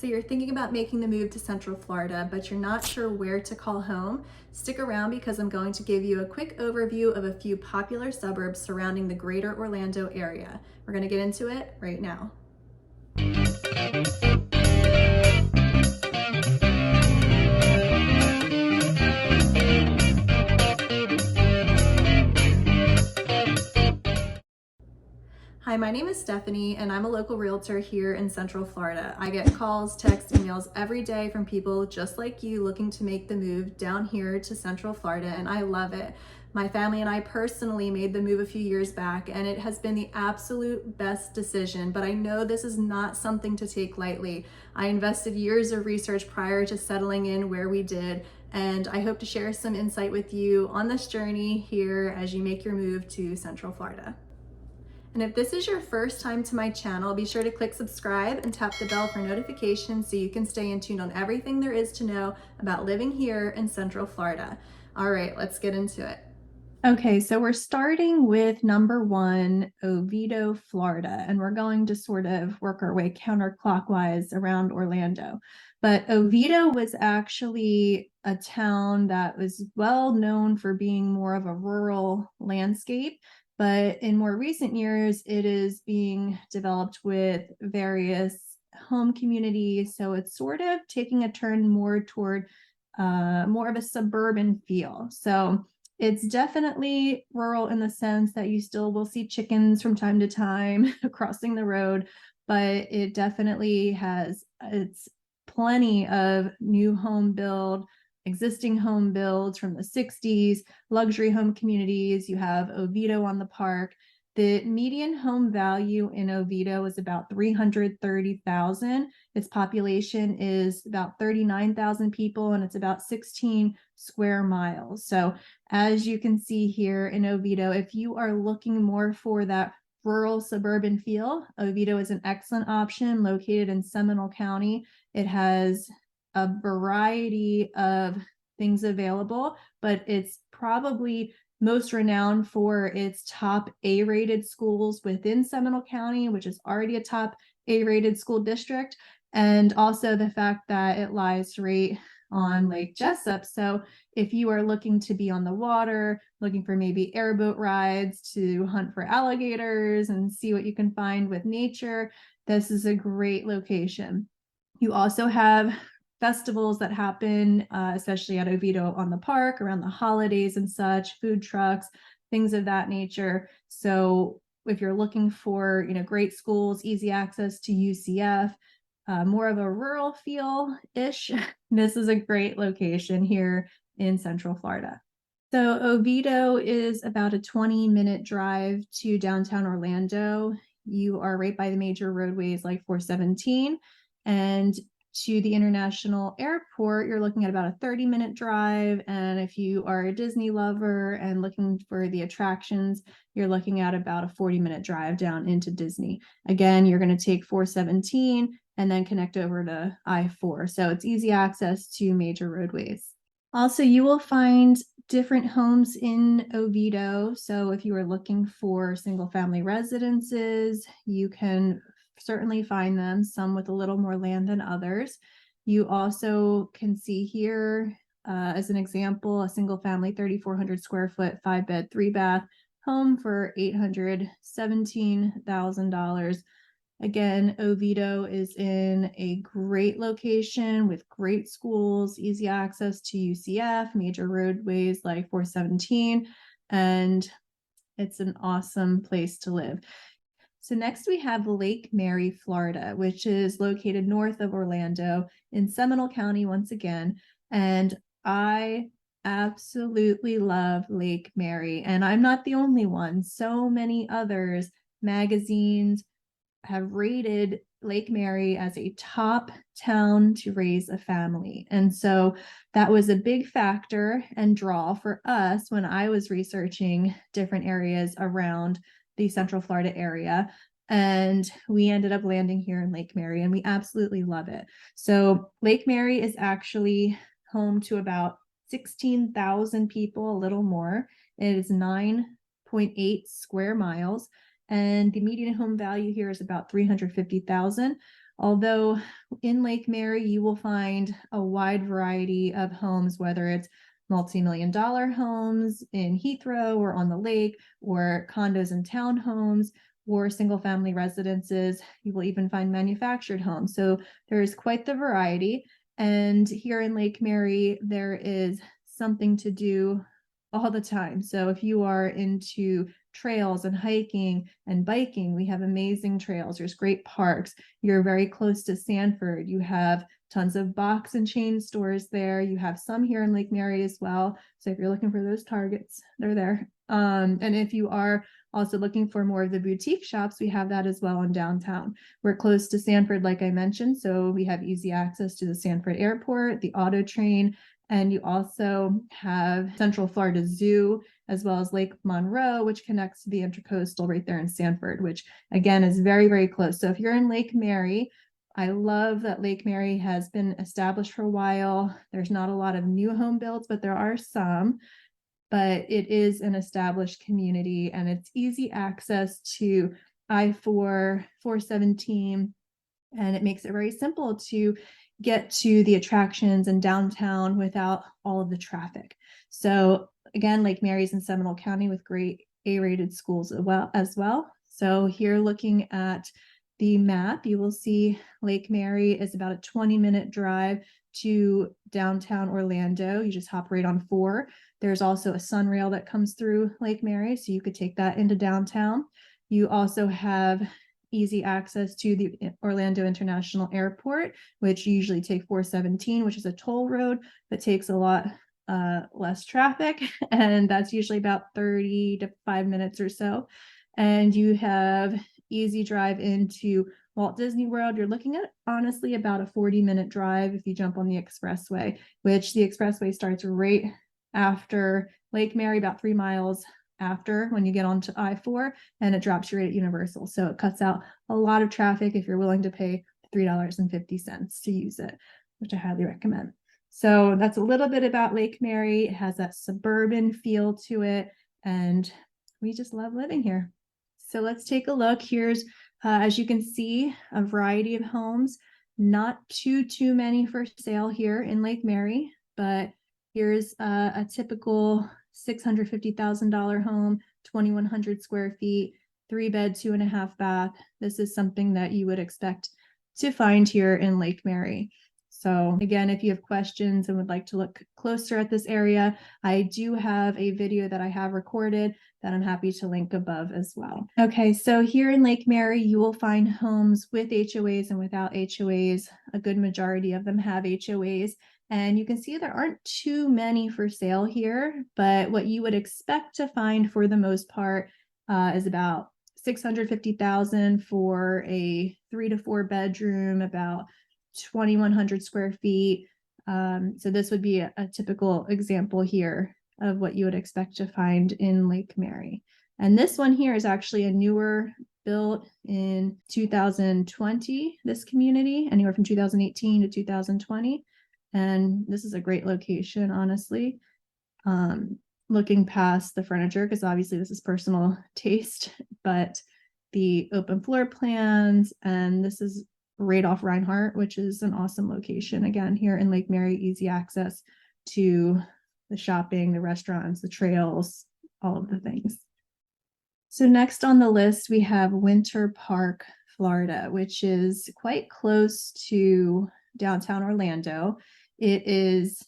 So you're thinking about making the move to Central Florida, but you're not sure where to call home? Stick around because I'm going to give you a quick overview of a few popular suburbs surrounding the greater Orlando area. We're going to get into it right now. Hi, my name is Stephanie, and I'm a local realtor here in Central Florida. I get calls, texts, emails every day from people just like you looking to make the move down here to Central Florida, and I love it. My family and I personally made the move a few years back, and it has been the absolute best decision, but I know this is not something to take lightly. I invested years of research prior to settling in where we did, and I hope to share some insight with you on this journey here as you make your move to Central Florida. And if this is your first time to my channel, be sure to click subscribe and tap the bell for notifications so you can stay in tune on everything there is to know about living here in Central Florida. All right, let's get into it. Okay, so we're starting with number one, Oviedo, Florida, and we're going to sort of work our way counterclockwise around Orlando. But Oviedo was actually a town that was well known for being more of a rural landscape. But in more recent years, it is being developed with various home communities. So it's sort of taking a turn more toward more of a suburban feel. So it's definitely rural in the sense that you still will see chickens from time to time crossing the road, but it definitely has it's plenty of new home build, existing home builds from the 60s, luxury home communities. You have Oviedo on the park. The median home value in Oviedo is about $330,000. Its population is about 39,000 people, and it's about 16 square miles. So as you can see here in Oviedo, if you are looking more for that rural suburban feel, Oviedo is an excellent option located in Seminole County. It has a variety of things available, but it's probably most renowned for its top A-rated schools within Seminole County, which is already a top A-rated school district, and also the fact that it lies right on Lake Jessup. So if you are looking to be on the water, looking for maybe airboat rides to hunt for alligators and see what you can find with nature, this is a great location. You also have festivals that happen, especially at Oviedo on the park around the holidays and such, food trucks, things of that nature. So if you're looking for, great schools, easy access to UCF, more of a rural feel-ish, this is a great location here in Central Florida. So Oviedo is about a 20-minute drive to downtown Orlando. You are right by the major roadways like 417, and to the international airport, you're looking at about a 30-minute drive. And if you are a Disney lover and looking for the attractions, you're looking at about a 40-minute drive down into Disney. Again, you're going to take 417 and then connect over to I-4. So it's easy access to major roadways. Also, you will find different homes in Oviedo. So if you are looking for single family residences, you can certainly find them, some with a little more land than others. You also can see here, as an example, a single family 3,400 square foot, 5-bed, 3-bath home for $817,000. Again, Oviedo is in a great location with great schools, easy access to UCF, major roadways like 417, and it's an awesome place to live. So next we have Lake Mary, Florida, which is located north of Orlando in Seminole County once again. And I absolutely love Lake Mary, and I'm not the only one. So many others, magazines, have rated Lake Mary as a top town to raise a family. And so that was a big factor and draw for us when I was researching different areas around the Central Florida area. And we ended up landing here in Lake Mary, and we absolutely love it. So Lake Mary is actually home to about 16,000 people, a little more. It is 9.8 square miles. And the median home value here is about $350,000. Although in Lake Mary, you will find a wide variety of homes, whether it's multi-million-dollar homes in Heathrow or on the lake, or condos and townhomes, or single family residences. You will even find manufactured homes. So there's quite the variety. And here in Lake Mary, there is something to do all the time. So if you are into trails and hiking and biking, we have amazing trails. There's great parks. You're very close to Sanford. You have tons of box and chain stores there. You have some here in Lake Mary as well. So if you're looking for those targets, they're there. And if you are also looking for more of the boutique shops, we have that as well in downtown. We're close to Sanford, like I mentioned, so we have easy access to the Sanford Airport, the auto train, and you also have Central Florida Zoo, as well as Lake Monroe, which connects to the Intercoastal right there in Sanford, which again is very, very close. So if you're in Lake Mary, I love that Lake Mary has been established for a while. There's not a lot of new home builds, but there are some. But it is an established community and it's easy access to I-4, 417, and it makes it very simple to get to the attractions in downtown without all of the traffic. So again, Lake Mary's in Seminole County with great A-rated schools as well. So here looking at the map, you will see Lake Mary is about a 20-minute drive to downtown Orlando. You just hop right on 4. There's also a Sunrail that comes through Lake Mary, so you could take that into downtown. You also have easy access to the Orlando International Airport, which you usually take 417, which is a toll road, but takes a lot less traffic, and that's usually about 30 to 5 minutes or so. And you have easy drive into Walt Disney World. You're looking at honestly about a 40-minute drive if you jump on the expressway, which the expressway starts right after Lake Mary, about 3 miles after when you get onto I-4, and it drops you right at Universal. So it cuts out a lot of traffic if you're willing to pay $3.50 to use it, which I highly recommend. So that's a little bit about Lake Mary. It has that suburban feel to it, and we just love living here. So let's take a look. Here's, as you can see, a variety of homes. Not too many for sale here in Lake Mary, but here's a typical $650,000 home, 2,100 square feet, 3-bed, 2.5 bath. This is something that you would expect to find here in Lake Mary. So again, if you have questions and would like to look closer at this area, I do have a video that I have recorded that I'm happy to link above as well. Okay, so here in Lake Mary, you will find homes with HOAs and without HOAs. A good majority of them have HOAs. And you can see there aren't too many for sale here, but what you would expect to find for the most part is about $650,000 for a 3 to 4 bedroom, about 2,100 square feet. So this would be a typical example here of what you would expect to find in Lake Mary. And this one here is actually a newer built in 2020, this community, anywhere from 2018 to 2020. And this is a great location, honestly. Looking past the furniture, because obviously this is personal taste, but the open floor plans, and this is right off Reinhardt, which is an awesome location. Again, here in Lake Mary, easy access to the shopping, the restaurants, the trails, all of the things. So next on the list, we have Winter Park, Florida, which is quite close to downtown Orlando. It is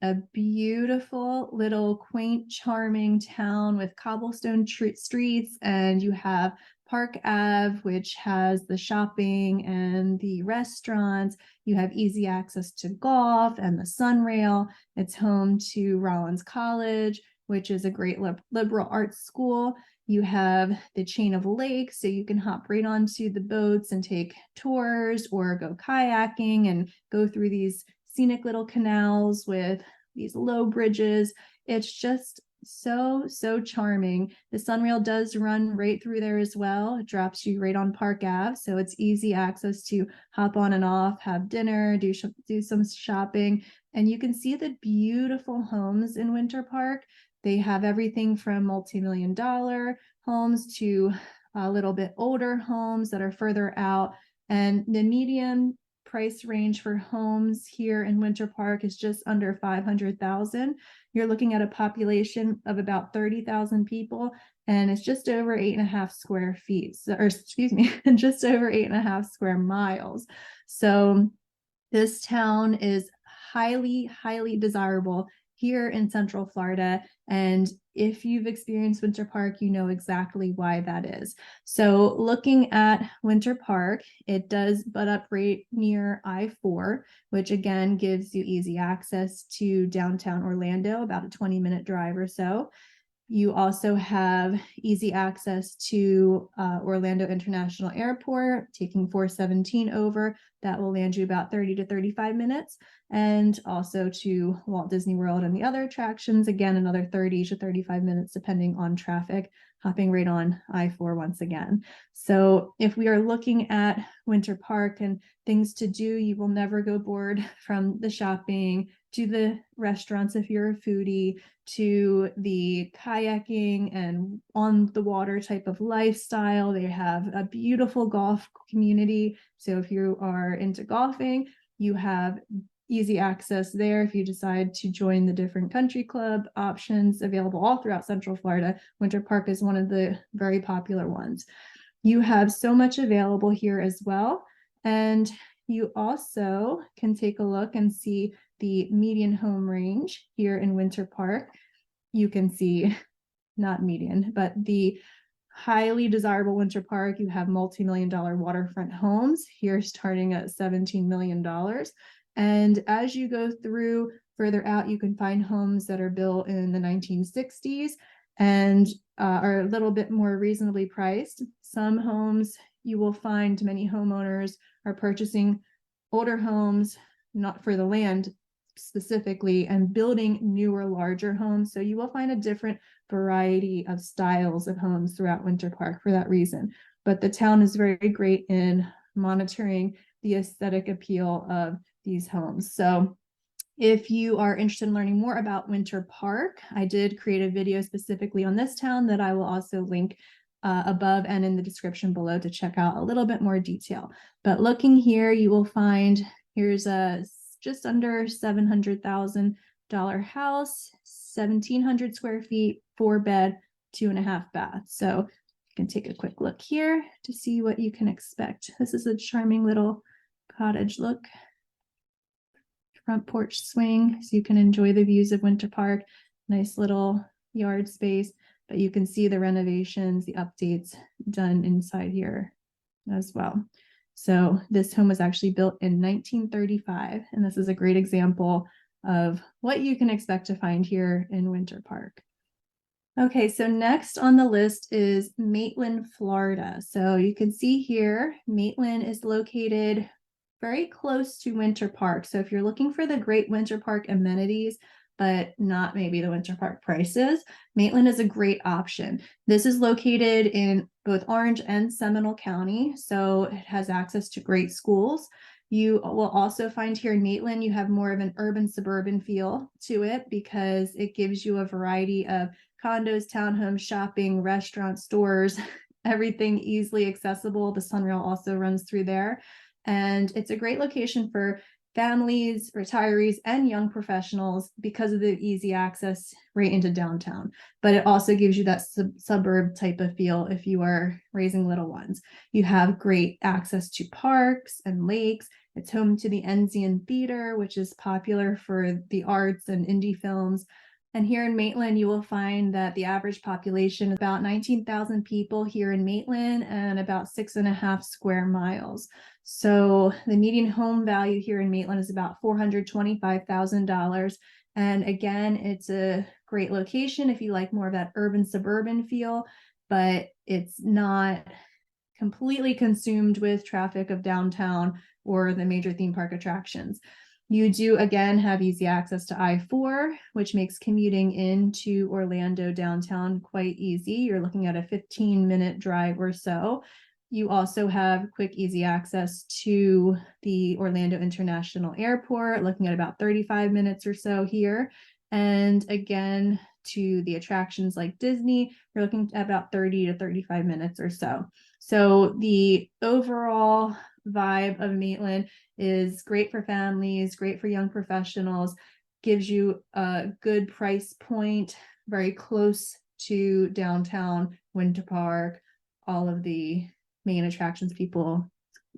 a beautiful little quaint, charming town with cobblestone streets, and you have Park Ave, which has the shopping and the restaurants. You have easy access to golf and the Sunrail. It's home to Rollins College, which is a great liberal arts school. You have the chain of lakes, so you can hop right onto the boats and take tours or go kayaking and go through these scenic little canals with these low bridges. It's just so charming. The Sunrail does run right through there as well. It drops you right on Park Ave, so it's easy access to hop on and off, have dinner, do some shopping, and you can see the beautiful homes in Winter Park. They have everything from multi-million-dollar homes to a little bit older homes that are further out. And the median price range for homes here in Winter Park is just under 500,000. You're looking at a population of about 30,000 people, and it's just over 8.5 square feet, or excuse me, just over 8.5 square miles. So this town is highly, highly desirable here in Central Florida. And if you've experienced Winter Park, you know exactly why that is. So looking at Winter Park, it does butt up right near I-4, which again gives you easy access to downtown Orlando, about a 20-minute drive or so. You also have easy access to Orlando International Airport, taking 417 over. That will land you about 30 to 35 minutes. And also to Walt Disney World and the other attractions, again, another 30 to 35 minutes, depending on traffic, hopping right on I-4 once again. So if we are looking at Winter Park and things to do, you will never go bored, from the shopping to the restaurants if you're a foodie, to the kayaking and on the water type of lifestyle. They have a beautiful golf community. So if you are into golfing, you have easy access there. If you decide to join the different country club options available all throughout Central Florida, Winter Park is one of the very popular ones. You have so much available here as well. And you also can take a look and see the median home range here in Winter Park. You can see, not median, but the highly desirable Winter Park. You have multi-million-dollar waterfront homes here starting at $17 million. And as you go through further out, you can find homes that are built in the 1960s and are a little bit more reasonably priced. Some homes you will find many homeowners are purchasing older homes, not for the land specifically, and building newer, larger homes. So you will find a different variety of styles of homes throughout Winter Park for that reason. But the town is very great in monitoring the aesthetic appeal of these homes. So if you are interested in learning more about Winter Park, I did create a video specifically on this town that I will also link above and in the description below to check out a little bit more detail. But looking here, you will find here's a just under $700,000 house, 1,700 square feet, 4-bed, 2.5 baths. So you can take a quick look here to see what you can expect. This is a charming little cottage look. Front porch swing, so you can enjoy the views of Winter Park. Nice little yard space, but you can see the renovations, the updates done inside here as well. So this home was actually built in 1935, and this is a great example of what you can expect to find here in Winter Park. Okay, so next on the list is Maitland, Florida. So you can see here, Maitland is located very close to Winter Park. So if you're looking for the great Winter Park amenities, but not maybe the Winter Park prices, Maitland is a great option. This is located in both Orange and Seminole County, so it has access to great schools. You will also find here in Maitland, you have more of an urban suburban feel to it because it gives you a variety of condos, townhomes, shopping, restaurants, stores, everything easily accessible. The Sunrail also runs through there. And it's a great location for families, retirees, and young professionals because of the easy access right into downtown. But it also gives you that suburb type of feel if you are raising little ones. You have great access to parks and lakes. It's home to the Enzian Theater, which is popular for the arts and indie films. And here in Maitland, you will find that the average population is about 19,000 people here in Maitland and about 6.5 square miles. So the median home value here in Maitland is about $425,000. And again, it's a great location if you like more of that urban suburban feel, but it's not completely consumed with traffic of downtown or the major theme park attractions. You do, again, have easy access to I-4, which makes commuting into Orlando downtown quite easy. You're looking at a 15-minute drive or so. You also have quick, easy access to the Orlando International Airport, looking at about 35 minutes or so here. And again, to the attractions like Disney, you're looking at about 30 to 35 minutes or so. So the overall vibe of Maitland is great for families, great for young professionals, gives you a good price point, very close to downtown, Winter Park, all of the main attractions people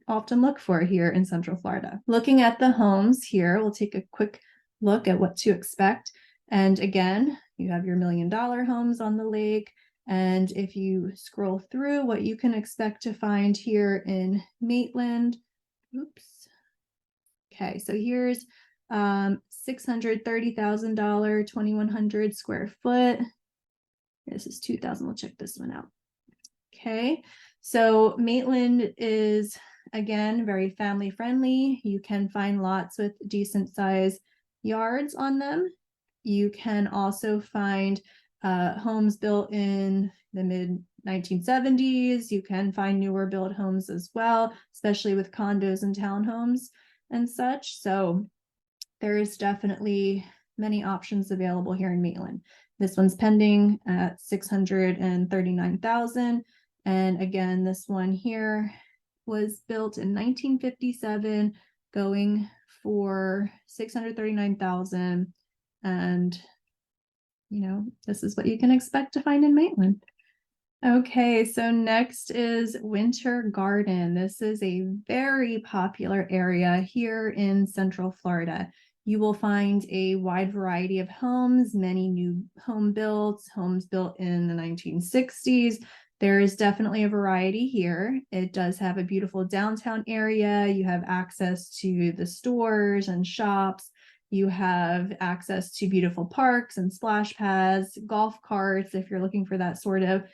often look for here in Central Florida. Looking at the homes here, we'll take a quick look at what to expect. And again, you have your $1 million homes on the lake. And if you scroll through what you can expect to find here in Maitland, oops. Okay, so here's $630,000, 2,100 square foot. This is 2,000. We'll check this one out. Okay, so Maitland is, again, very family friendly. You can find lots with decent size yards on them. You can also find homes built in the mid 1970s. You can find newer built homes as well, especially with condos and townhomes and such. So there is definitely many options available here in Maitland. This one's pending at $639,000. And again, this one here was built in 1957, going for $639,000. And, you know, this is what you can expect to find in Maitland. Okay, so next is Winter Garden. This is a very popular area here in Central Florida. You will find a wide variety of homes, many new homes built in the 1960s. There is definitely a variety here. It does have a beautiful downtown area. You have access to the stores and shops. You have access to beautiful parks and splash pads, golf carts, if you're looking for that sort of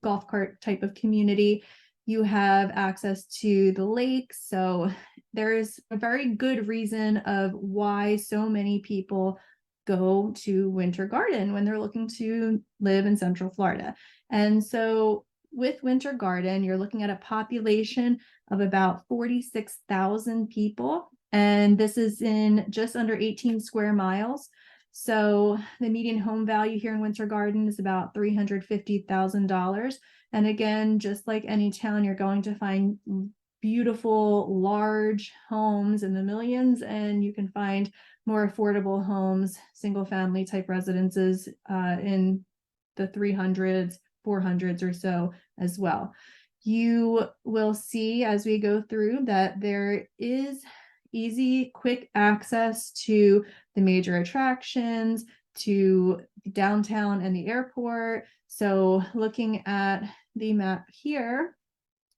golf cart type of community. You have access to the lake. So there's a very good reason of why so many people go to Winter Garden when they're looking to live in Central Florida. And so with Winter Garden, you're looking at a population of about 46,000 people. And this is in just under 18 square miles. So the median home value here in Winter Garden is about $350,000. And again, just like any town, you're going to find beautiful, large homes in the millions, and you can find more affordable homes, single family type residences in the 300s, 400s or so as well. You will see as we go through that there is easy, quick access to the major attractions, to downtown and the airport. So looking at the map here,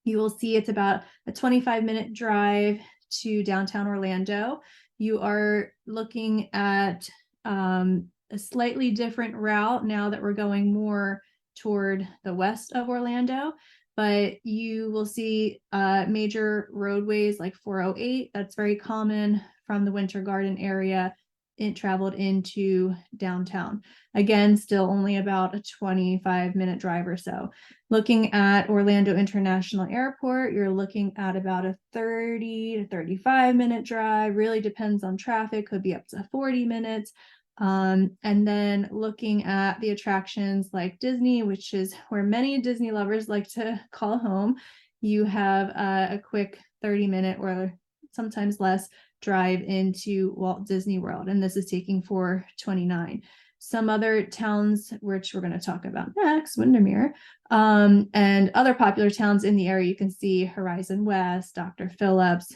you will see it's about a 25-minute drive to downtown Orlando. You are looking at a slightly different route now that we're going more toward the west of Orlando, but you will see major roadways like 408. That's very common from the Winter Garden area. It traveled into downtown. Again, still only about a 25-minute drive or so. Looking at Orlando International Airport, you're looking at about a 30 to 35-minute drive. Really depends on traffic, could be up to 40 minutes. And then looking at the attractions like Disney, which is where many Disney lovers like to call home, you have a quick 30-minute or sometimes less drive into Walt Disney World, and this is taking 429. Some other towns, which we're going to talk about next, Windermere, and other popular towns in the area, you can see Horizon West, Dr. Phillips.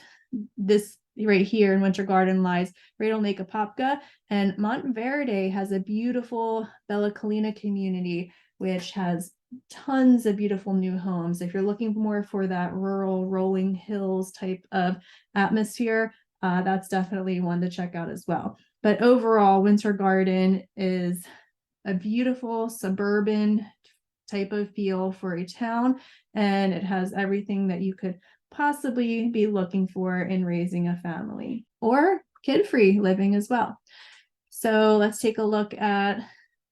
This right here in Winter Garden lies Radel Lake Apopka, and Monteverde has a beautiful Bella Colina community, which has tons of beautiful new homes. If you're looking more for that rural rolling hills type of atmosphere, that's definitely one to check out as well. But overall, Winter Garden is a beautiful suburban type of feel for a town, and it has everything that you could possibly be looking for in raising a family or kid-free living as well. So let's take a look at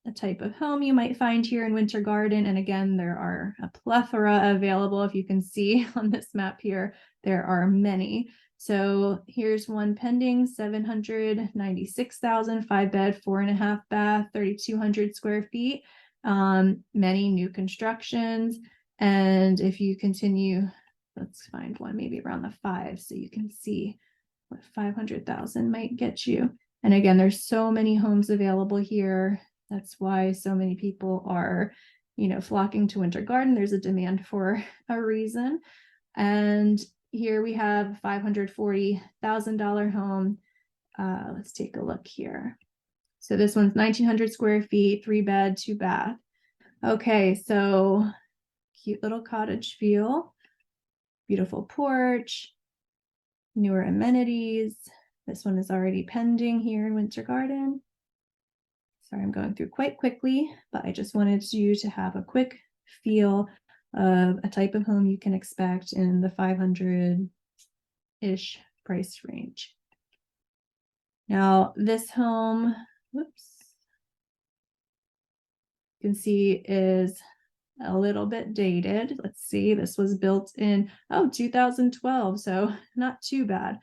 a type of home you might find here in Winter Garden. And again, there are a plethora available. If you can see on this map here, there are many. So here's one pending, $796,000, 5-bed, 4.5 bath, 3,200 square feet. Many new constructions. And if you continue let's find one maybe around the 5 so you can see what 500,000 might get you. And again, there's so many homes available here. That's why so many people are, flocking to Winter Garden. There's a demand for a reason. And here we have a $540,000 home. Let's take a look here. So this one's 1,900 square feet, 3 bed, 2 bath. Okay, so cute little cottage feel, beautiful porch, newer amenities. This one is already pending here in Winter Garden. Sorry, I'm going through quite quickly, but I just wanted you to have a quick feel of a type of home you can expect in the 500-ish price range. Now, this home, whoops, you can see is a little bit dated. Let's see, this was built in 2012, so not too bad.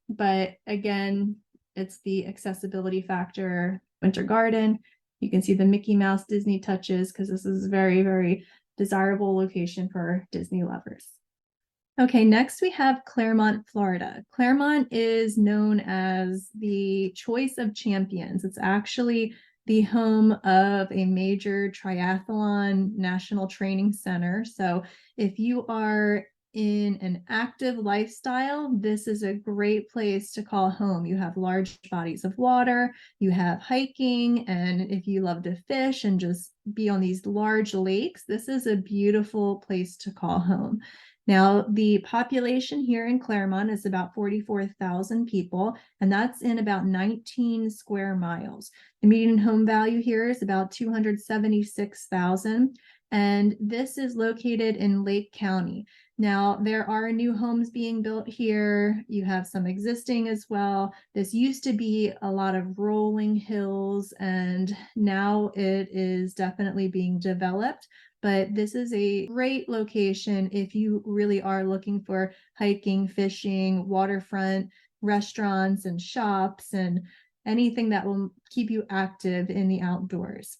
But again, it's the accessibility factor. Winter Garden, you can see the Mickey Mouse Disney touches because this is a very, very desirable location for Disney lovers. Okay, next we have Clermont, Florida. Clermont is known as the choice of champions. It's actually the home of a major triathlon national training center. So if you are in an active lifestyle, this is a great place to call home. You have large bodies of water, you have hiking, and if you love to fish and just be on these large lakes, this is a beautiful place to call home. Now, the population here in Clermont is about 44,000 people, and that's in about 19 square miles. The median home value here is about 276,000, and this is located in Lake County. Now, there are new homes being built here. You have some existing as well. This used to be a lot of rolling hills, and now it is definitely being developed. But this is a great location if you really are looking for hiking, fishing, waterfront, restaurants, and shops, and anything that will keep you active in the outdoors.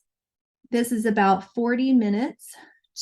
This is about 40 minutes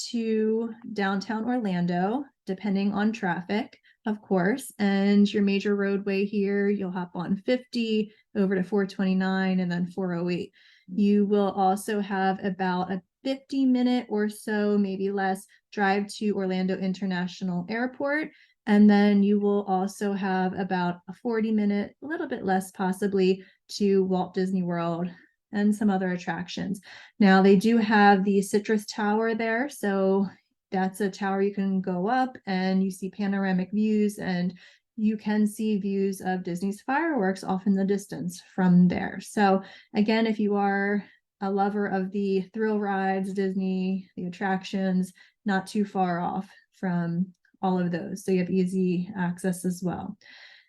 to downtown Orlando, depending on traffic, of course. And your major roadway here, you'll hop on 50 over to 429 and then 408. You will also have about a 50-minute or so, maybe less, drive to Orlando International Airport. And then you will also have about a 40-minute, a little bit less possibly, to Walt Disney World and some other attractions. Now, they do have the Citrus Tower there. So that's a tower you can go up and you see panoramic views, and you can see views of Disney's fireworks off in the distance from there. So again, if you are a lover of the thrill rides, Disney, the attractions, not too far off from all of those. So you have easy access as well.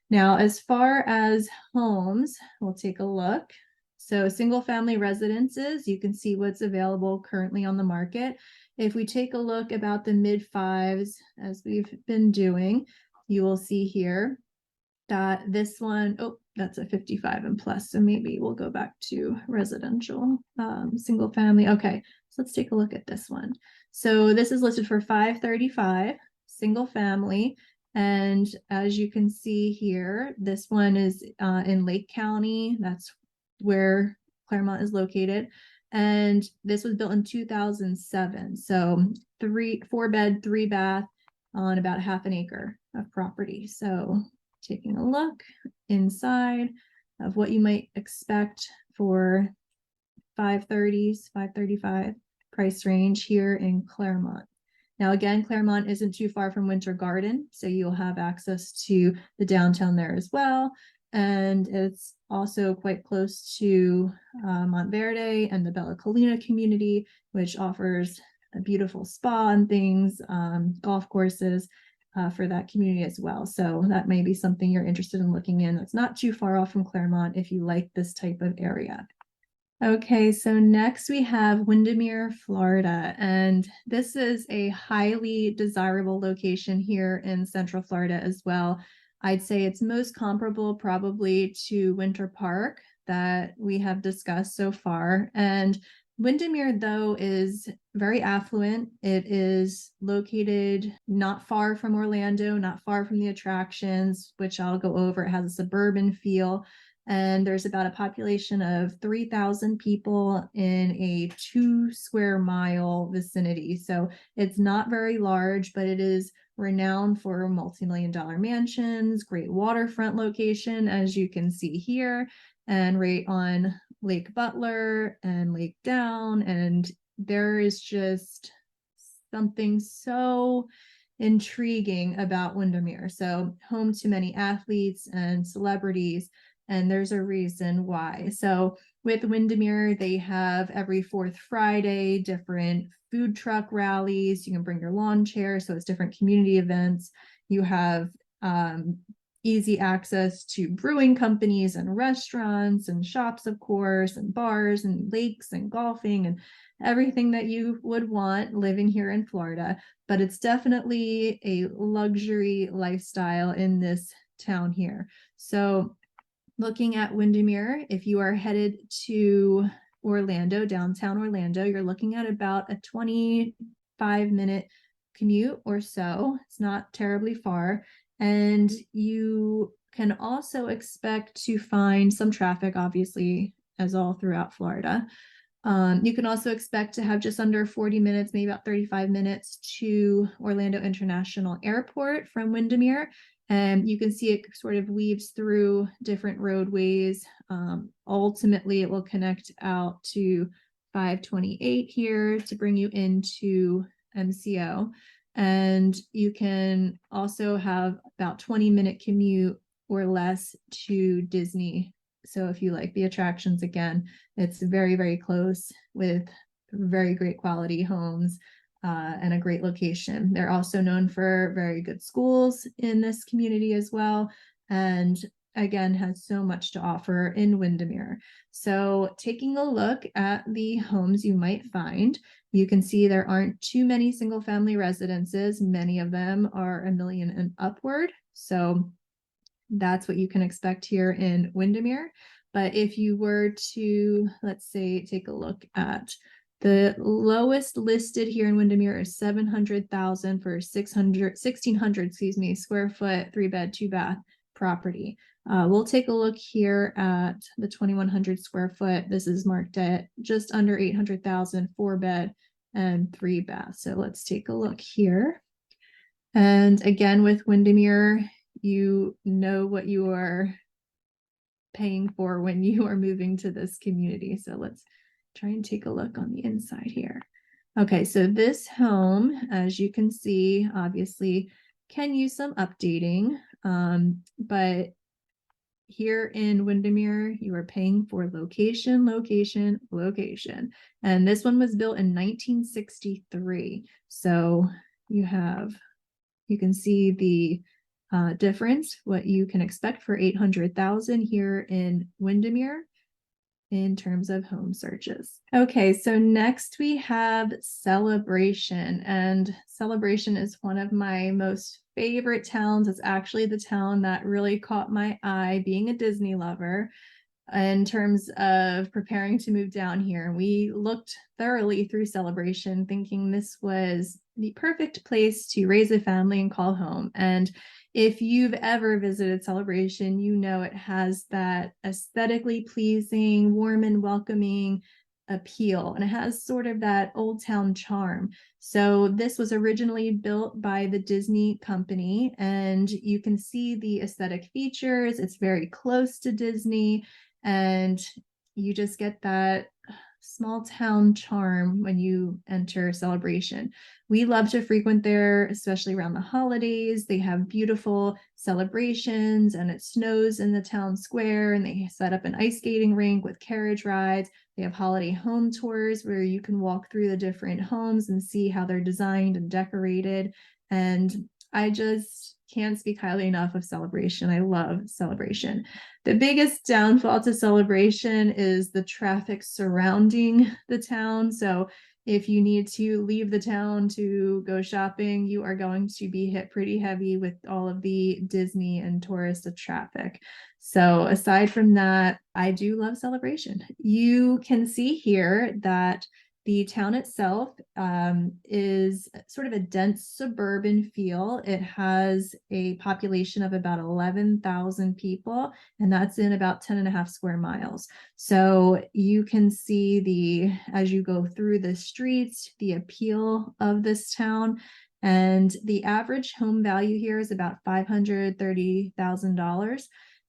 Now, as far as homes, we'll take a look. So single family residences, you can see what's available currently on the market. If we take a look about the mid fives, as we've been doing, you will see here that this one, that's a 55 and plus. So maybe we'll go back to residential, single family. Okay, so let's take a look at this one. So this is listed for $535, single family. And as you can see here, this one is in Lake County. That's where Clermont is located. And this was built in 2007. So 4 bed, 3 bath on about half an acre of property. So taking a look inside of what you might expect for 530s, 535 price range here in Clermont. Now, again, Clermont isn't too far from Winter Garden, so you'll have access to the downtown there as well. And it's also quite close to Monteverde and the Bella Colina community, which offers a beautiful spa and things, golf courses for that community as well. So that may be something you're interested in looking in. It's not too far off from Clermont if you like this type of area. Okay, so next we have Windermere, Florida, and this is a highly desirable location here in Central Florida as well. I'd say it's most comparable probably to Winter Park that we have discussed so far. And Windermere, though, is very affluent. It is located not far from Orlando, not far from the attractions, which I'll go over. It has a suburban feel, and there's about a population of 3,000 people in a 2 square mile vicinity. So it's not very large, but it is renowned for multi-million-dollar mansions, great waterfront location, as you can see here, and right on Lake Butler and Lake Down. And there is just something so intriguing about Windermere. So, home to many athletes and celebrities, and there's a reason why. So, with Windermere, they have every fourth Friday different food truck rallies. You can bring your lawn chair, so it's different community events. You have easy access to brewing companies and restaurants and shops, of course, and bars and lakes and golfing and everything that you would want living here in Florida. But it's definitely a luxury lifestyle in this town here. So, looking at Windermere, if you are headed to Orlando, downtown Orlando, you're looking at about a 25-minute commute or so. It's not terribly far. And you can also expect to find some traffic, obviously, as all throughout Florida. You can also expect to have just under 40 minutes, maybe about 35 minutes to Orlando International Airport from Windermere. And you can see it sort of weaves through different roadways. Ultimately, it will connect out to 528 here to bring you into MCO. And you can also have about 20-minute commute or less to Disney. So if you like the attractions, again, it's very, very close with very great quality homes and a great location. They're also known for very good schools in this community as well. And again, has so much to offer in Windermere. So taking a look at the homes you might find, you can see there aren't too many single family residences. Many of them are $1 million and upward. So that's what you can expect here in Windermere. But if you were to, let's say, take a look at the lowest listed here in Windermere is 700,000 for 1,600 square foot, 3-bed, 2-bath property. We'll take a look here at the 2,100 square foot. This is marked at just under 800,000, 4-bed and 3-bath. So let's take a look here. And again, with Windermere, you know what you are paying for when you are moving to this community. So let's try and take a look on the inside here. Okay, so this home, as you can see, obviously can use some updating, but here in Windermere, you are paying for location, location, location. And this one was built in 1963. So you can see the difference, what you can expect for 800,000 here in Windermere in terms of home searches. Okay, so next we have Celebration, and Celebration is one of my most favorite towns. It's actually the town that really caught my eye, being a Disney lover, in terms of preparing to move down here. We looked thoroughly through Celebration, thinking this was the perfect place to raise a family and call home. And if you've ever visited Celebration, you know it has that aesthetically pleasing, warm and welcoming appeal, and it has sort of that old town charm. So this was originally built by the Disney company, and you can see the aesthetic features. It's very close to Disney, and you just get that small town charm when you enter Celebration. We love to frequent there, especially around the holidays. They have beautiful celebrations, and it snows in the town square, and they set up an ice skating rink with carriage rides. They have holiday home tours where you can walk through the different homes and see how they're designed and decorated. And I just can't speak highly enough of Celebration. I love Celebration. The biggest downfall to Celebration is the traffic surrounding the town. So if you need to leave the town to go shopping, you are going to be hit pretty heavy with all of the Disney and tourist traffic. So aside from that, I do love Celebration. You can see here that the town itself is sort of a dense suburban feel. It has a population of about 11,000 people, and that's in about 10 and a half square miles. So you can see as you go through the streets, the appeal of this town. And the average home value here is about $530,000.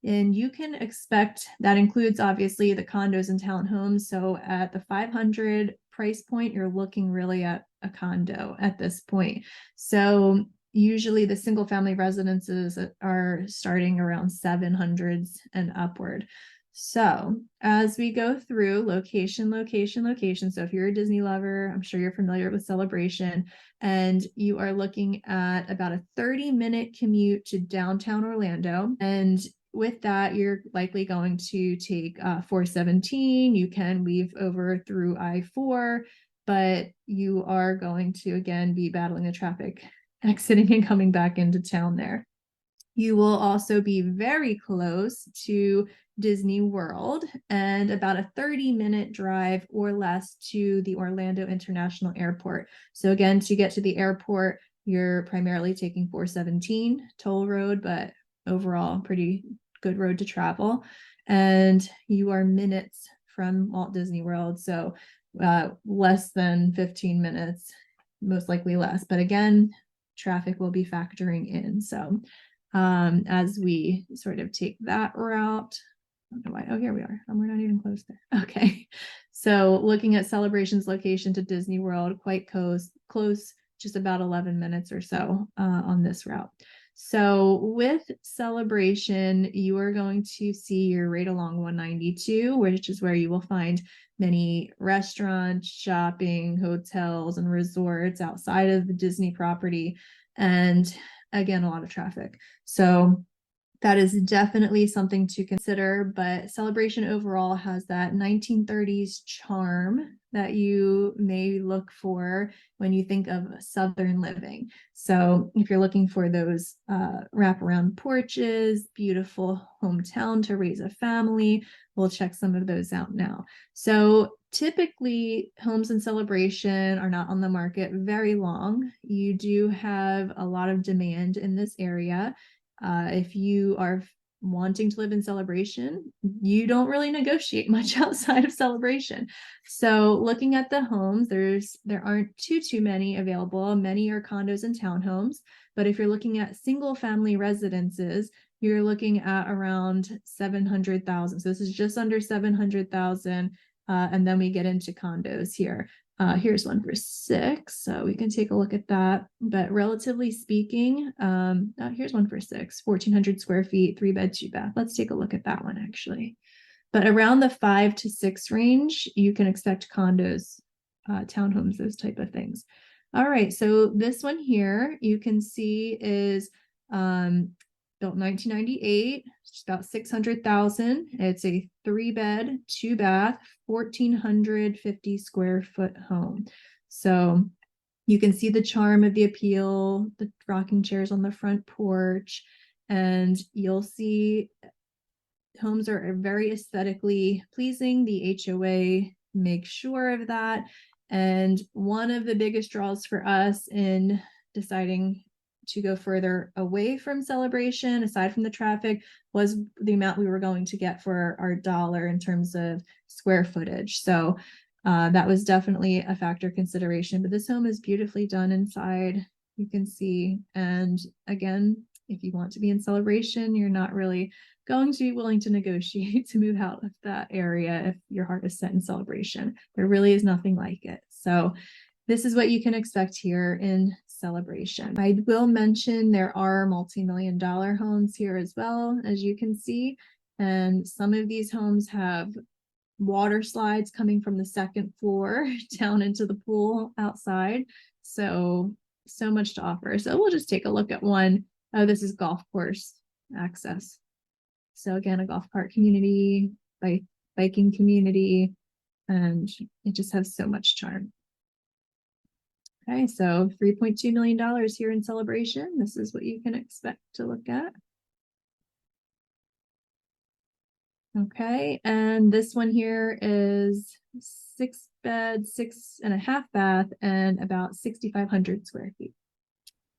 And you can expect that includes obviously the condos and townhomes. So at the 500 price point, you're looking really at a condo at this point. So usually the single family residences are starting around 700s and upward. So as we go through location, location, location. So if you're a Disney lover, I'm sure you're familiar with Celebration, and you are looking at about a 30-minute commute to downtown Orlando. And with that, you're likely going to take 417. You can weave over through I-4, but you are going to, again, be battling the traffic exiting and coming back into town there. You will also be very close to Disney World and about a 30-minute drive or less to the Orlando International Airport. So again, to get to the airport, you're primarily taking 417 toll road, but overall pretty good road to travel. And you are minutes from Walt Disney World. So less than 15 minutes, most likely less. But again, traffic will be factoring in. So as we sort of take that route. I don't know why. Oh, here we are. We're not even close there. Okay. So looking at Celebration's location to Disney World, quite close, just about 11 minutes or so on this route. So with Celebration, you are going to see your right along 192, which is where you will find many restaurants, shopping, hotels, and resorts outside of the Disney property. And again, a lot of traffic. So that is definitely something to consider, but Celebration overall has that 1930s charm that you may look for when you think of Southern living. So if you're looking for those wraparound porches, beautiful hometown to raise a family, we'll check some of those out now. So typically homes in Celebration are not on the market very long. You do have a lot of demand in this area. If you are wanting to live in Celebration, you don't really negotiate much outside of Celebration. So looking at the homes, there aren't too many available. Many are condos and townhomes. But if you're looking at single family residences, you're looking at around 700,000. So this is just under 700,000. And then we get into condos here. Here's one for 6, so we can take a look at that. But relatively speaking, here's one for 6, 1,400 square feet, 3-bed, 2-bath. Let's take a look at that one actually. But around the 5 to 6 range, you can expect condos, townhomes, those type of things. All right, so this one here you can see is built 1998. It's about 600,000. It's a 3-bed, 2-bath, 1,450 square foot home. So you can see the charm of the appeal, the rocking chairs on the front porch, and you'll see homes are very aesthetically pleasing. The HOA makes sure of that. And one of the biggest draws for us in deciding to go further away from Celebration, aside from the traffic, was the amount we were going to get for our dollar in terms of square footage. So that was definitely a factor consideration. But this home is beautifully done inside, you can see. And again, if you want to be in Celebration, you're not really going to be willing to negotiate to move out of that area if your heart is set in Celebration. There really is nothing like it. So this is what you can expect here in Celebration. I will mention there are multi-million-dollar homes here as well, as you can see. And some of these homes have water slides coming from the second floor down into the pool outside. So much to offer. So we'll just take a look at one. Oh, this is golf course access. So again, a golf cart community, biking community, and it just has so much charm. Okay, so $3.2 million here in Celebration. This is what you can expect to look at. Okay, and this one here is 6 bed, 6.5 bath, and about 6,500 square feet.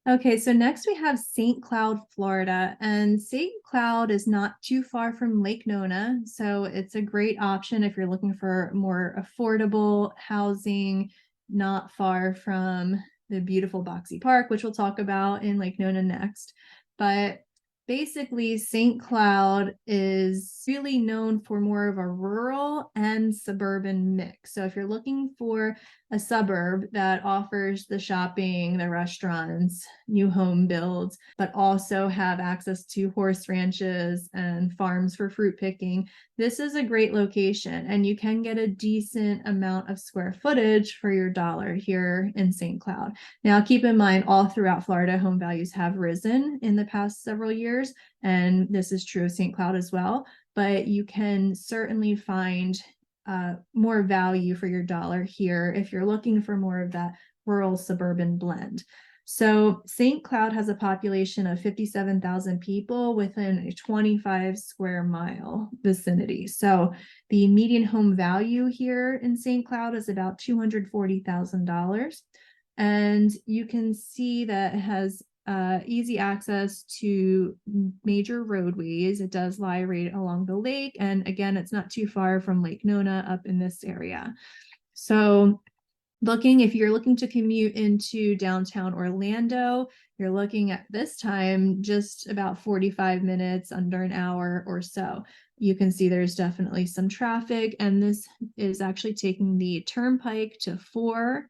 Okay, so next we have St. Cloud, Florida, and St. Cloud is not too far from Lake Nona, so it's a great option if you're looking for more affordable housing, not far from the beautiful Boxy Park, which we'll talk about in Lake Nona next. But basically, St. Cloud is really known for more of a rural and suburban mix. So if you're looking for a suburb that offers the shopping, the restaurants, new home builds, but also have access to horse ranches and farms for fruit picking, this is a great location, and you can get a decent amount of square footage for your dollar here in St. Cloud. Now, keep in mind, all throughout Florida, home values have risen in the past several years, and this is true of St. Cloud as well, but you can certainly find more value for your dollar here if you're looking for more of that rural suburban blend. So St. Cloud has a population of 57,000 people within a 25 square mile vicinity. So the median home value here in St. Cloud is about $240,000. And you can see that it has easy access to major roadways. It does lie right along the lake. And again, it's not too far from Lake Nona up in this area. So if you're looking to commute into downtown Orlando, you're looking at this time just about 45 minutes, under an hour or so. You can see there's definitely some traffic, and this is actually taking the turnpike to 4,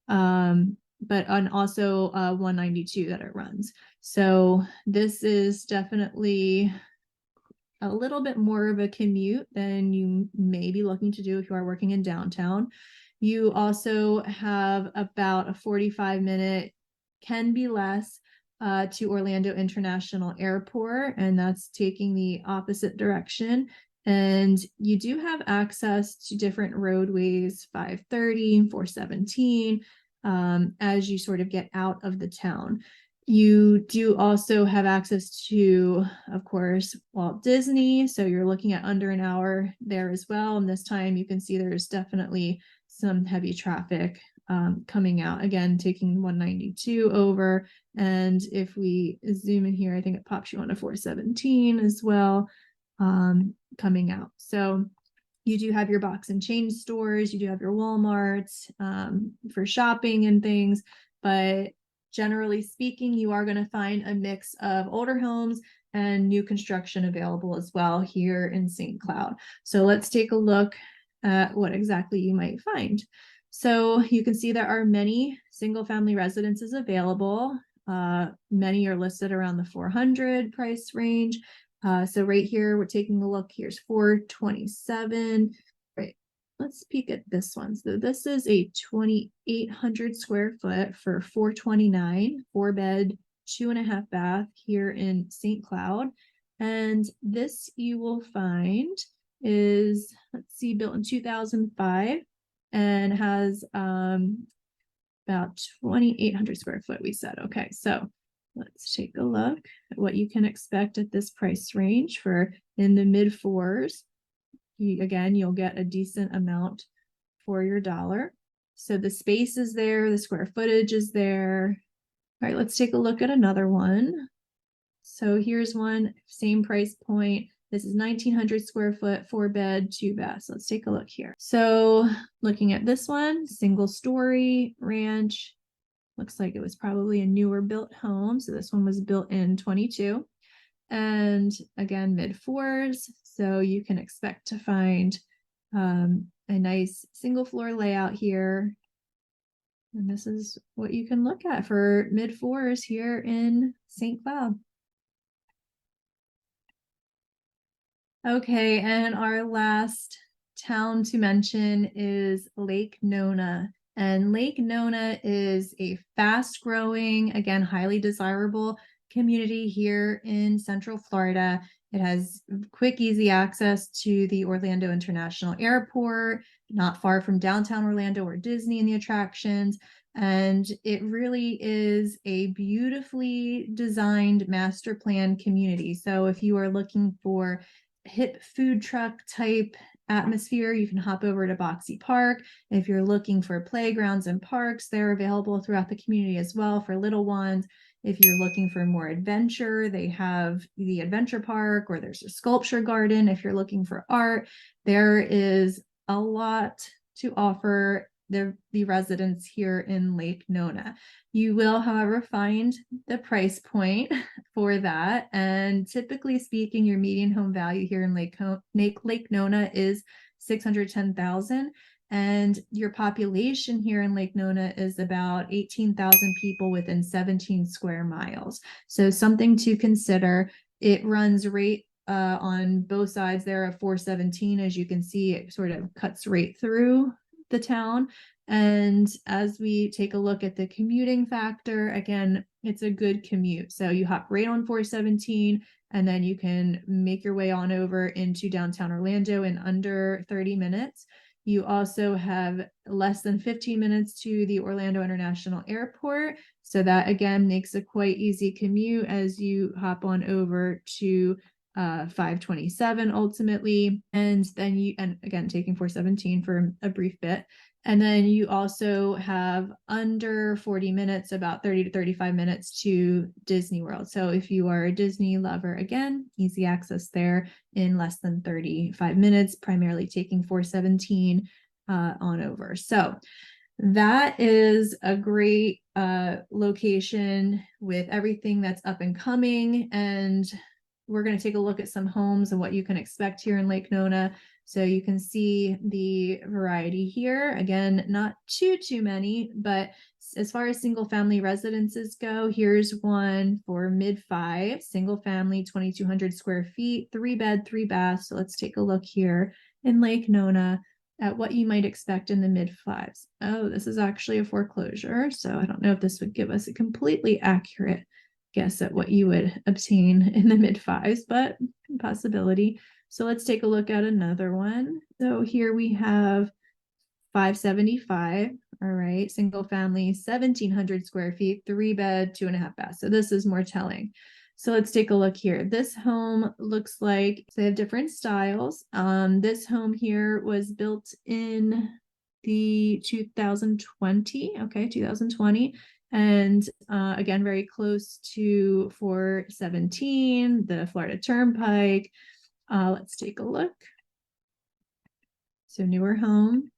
but on also 192 that it runs. So this is definitely a little bit more of a commute than you may be looking to do if you are working in downtown. You also have about a 45-minute, can be less, to Orlando International Airport, and that's taking the opposite direction. And you do have access to different roadways, 530, 417, as you sort of get out of the town. You do also have access to, of course, Walt Disney. So you're looking at under an hour there as well. And this time you can see there's definitely some heavy traffic coming out. Again, taking 192 over. And if we zoom in here, I think it pops you on a 417 as well, coming out. So you do have your box and chain stores, you do have your Walmarts for shopping and things, but generally speaking, you are going to find a mix of older homes and new construction available as well here in St. Cloud. So let's take a look at what exactly you might find. So you can see there are many single family residences available. Many are listed around the 400 price range. So right here, we're taking a look. Here's 427. Right. Let's peek at this one. So this is a 2,800 square foot for 429, 4 bed, 2.5 bath here in St. Cloud. And this you will find is, let's see, built in 2005 and has about 2,800 square foot, we said. Okay, so let's take a look at what you can expect at this price range for in the mid 4s. Again, you'll get a decent amount for your dollar. So the space is there, the square footage is there. All right, let's take a look at another one. So here's one, same price point. This is 1,900 square foot, 4 bed, 2 bath. So let's take a look here. So looking at this one, single story ranch. Looks like it was probably a newer built home. So this one was built in 22. And again, mid 4s. So you can expect to find a nice single floor layout here. And this is what you can look at for mid 4s here in St. Cloud. Okay, and our last town to mention is Lake Nona. And Lake Nona is a fast growing, again, highly desirable community here in Central Florida. It has quick, easy access to the Orlando International Airport, not far from downtown Orlando or Disney and the attractions. And it really is a beautifully designed master plan community. So if you are looking for hip food truck type atmosphere, you can hop over to Boxy Park. If you're looking for playgrounds and parks, they're available throughout the community as well for little ones. If you're looking for more adventure, they have the adventure park, or there's a sculpture garden. If you're looking for art, there is a lot to offer the residents here in Lake Nona. You will, however, find the price point for that. And typically speaking, your median home value here in Lake Nona is $610,000. And your population here in Lake Nona is about 18,000 people within 17 square miles. So something to consider. It runs right on both sides there of 417. As you can see, it sort of cuts right through the town. And as we take a look at the commuting factor, again, it's a good commute. So you hop right on 417, and then you can make your way on over into downtown Orlando in under 30 minutes. You also have less than 15 minutes to the Orlando International Airport. So that again makes a quite easy commute as you hop on over to 527 ultimately. And then and again, taking 417 for a brief bit. And then you also have under 40 minutes, about 30 to 35 minutes to Disney World. So if you are a Disney lover, again, easy access there in less than 35 minutes, primarily taking 417 on over. So that is a great location with everything that's up and coming. And we're going to take a look at some homes and what you can expect here in Lake Nona. So you can see the variety here. Again, not too many, but as far as single family residences go, here's one for mid-5, single family, 2,200 square feet, 3-bed, 3-bath. So let's take a look here in Lake Nona at what you might expect in the mid-5s. Oh, this is actually a foreclosure. So I don't know if this would give us a completely accurate guess at what you would obtain in the mid-5s, but possibility. So let's take a look at another one. So here we have 575. All right, single family, 1,700 square feet, 3-bed, 2.5 baths. So this is more telling. So let's take a look here. This home looks like they have different styles. This home here was built in the 2020. Okay, 2020. And again, very close to 417, the Florida Turnpike. Let's take a look. So newer home,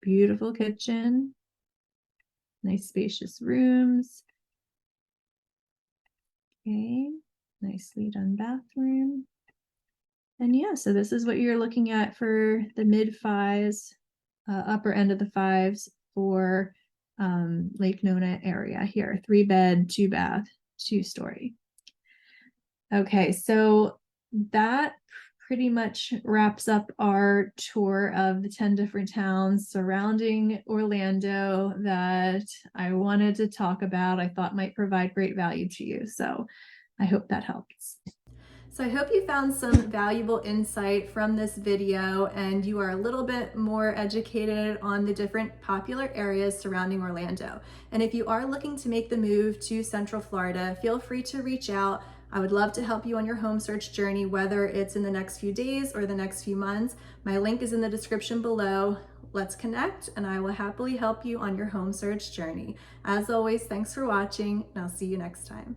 beautiful kitchen, nice spacious rooms. Okay, nicely done bathroom. And yeah, so this is what you're looking at for the mid-5s, upper end of the 5s for Lake Nona area here. 3-bed, 2-bath, 2-story. Okay, so that pretty much wraps up our tour of the 10 different towns surrounding Orlando that I wanted to talk about, I thought might provide great value to you. So I hope that helps. So I hope you found some valuable insight from this video and you are a little bit more educated on the different popular areas surrounding Orlando. And if you are looking to make the move to Central Florida, feel free to reach out. I would love to help you on your home search journey, whether it's in the next few days or the next few months. My link is in the description below. Let's connect and I will happily help you on your home search journey. As always, thanks for watching and I'll see you next time.